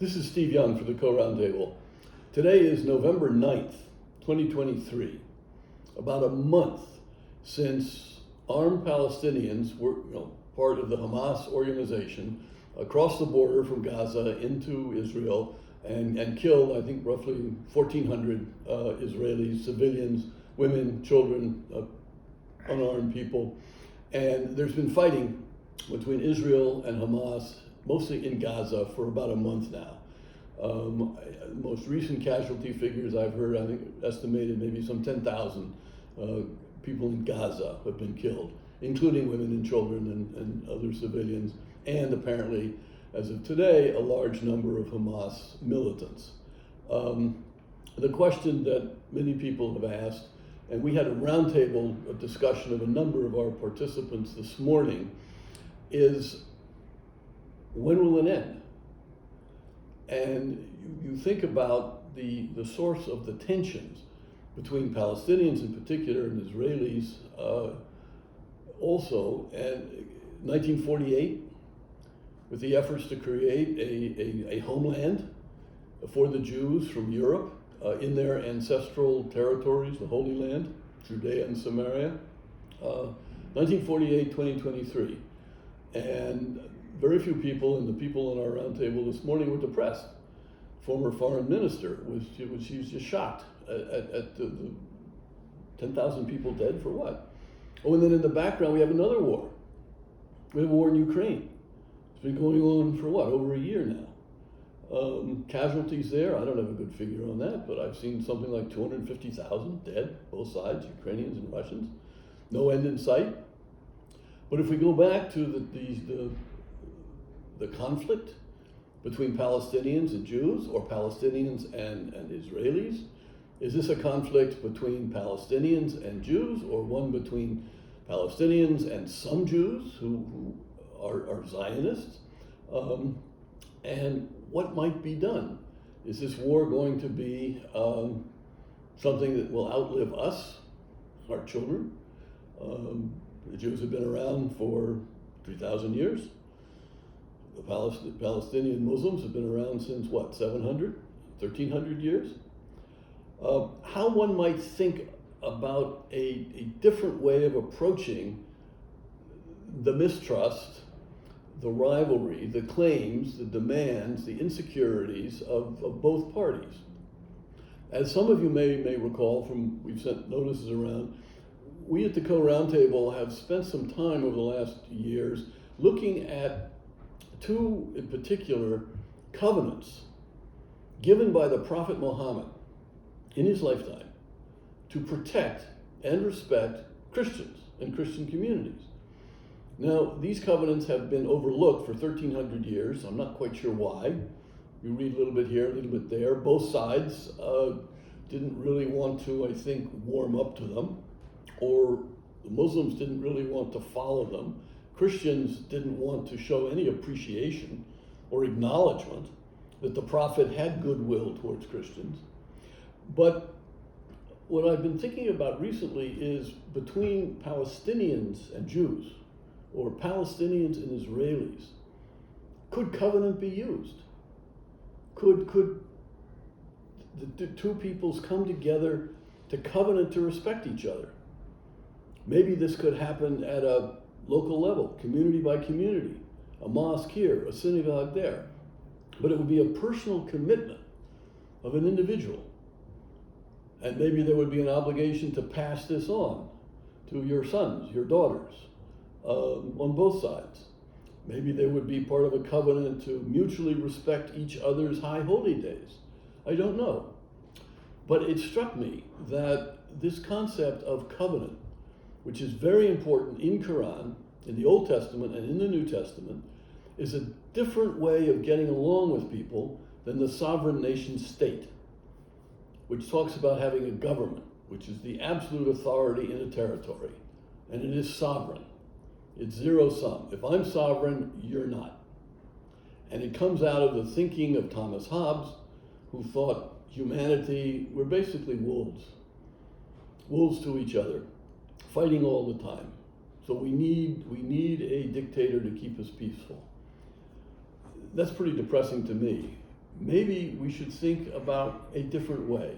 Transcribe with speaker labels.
Speaker 1: This is Steve Young for the Co-Roundtable. Today is November 9th, 2023, about a month since armed Palestinians were part of the Hamas organization across the border from Gaza into Israel and killed, I think, roughly 1,400 Israeli civilians, women, children, unarmed people. And there's been fighting between Israel and Hamas, mostly in Gaza, for about a month now. Most recent casualty figures I've heard, I think estimated maybe some 10,000 people in Gaza have been killed, including women and children and other civilians, and apparently, as of today, a large number of Hamas militants. The question that many people have asked, and we had a roundtable discussion of a number of our participants this morning, is when will it end? And you think about the source of the tensions between Palestinians in particular and Israelis also. And 1948, with the efforts to create a homeland for the Jews from Europe in their ancestral territories, the Holy Land, Judea and Samaria. 1948, 2023. And very few people, and the people on our roundtable this morning, were depressed. Former foreign minister she was just shocked at the 10,000 people dead for what? Oh, and then in the background we have another war. We have a war in Ukraine. It's been going on for what, over a year now. Casualties there, I don't have a good figure on that, but I've seen something like 250,000 dead, both sides, Ukrainians and Russians. No end in sight. But if we go back to the conflict between Palestinians and Jews, or Palestinians and Israelis, is this a conflict between Palestinians and Jews, or one between Palestinians and some Jews who are Zionists? And what might be done? Is this war going to be something that will outlive us, our children? The Jews have been around for 3,000 years. The Palestinian Muslims have been around since what, 700, 1,300 years? How one might think about a different way of approaching the mistrust, the rivalry, the claims, the demands, the insecurities of both parties. As some of you may recall from, we've sent notices around, we at the Co-Roundtable have spent some time over the last years looking at two, in particular, covenants given by the Prophet Muhammad in his lifetime to protect and respect Christians and Christian communities. Now, these covenants have been overlooked for 1,300 years. I'm not quite sure why. You read a little bit here, a little bit there. Both sides didn't really want to, I think, warm up to them, or the Muslims didn't really want to follow them. Christians didn't want to show any appreciation or acknowledgement that the Prophet had goodwill towards Christians. But what I've been thinking about recently is between Palestinians and Jews, or Palestinians and Israelis, could covenant be used? Could the two peoples come together to covenant to respect each other? Maybe this could happen at a local level, community by community, a mosque here, a synagogue there. But it would be a personal commitment of an individual. And maybe there would be an obligation to pass this on to your sons, your daughters, on both sides. Maybe there would be part of a covenant to mutually respect each other's high holy days. I don't know. But it struck me that this concept of covenant, which is very important in Quran, in the Old Testament and in the New Testament, is a different way of getting along with people than the sovereign nation state, which talks about having a government, which is the absolute authority in a territory, and it is sovereign. It's zero sum. If I'm sovereign, you're not. And it comes out of the thinking of Thomas Hobbes, who thought humanity, we're basically wolves to each other, fighting all the time. So we need a dictator to keep us peaceful. That's pretty depressing to me, maybe we should think about a different way.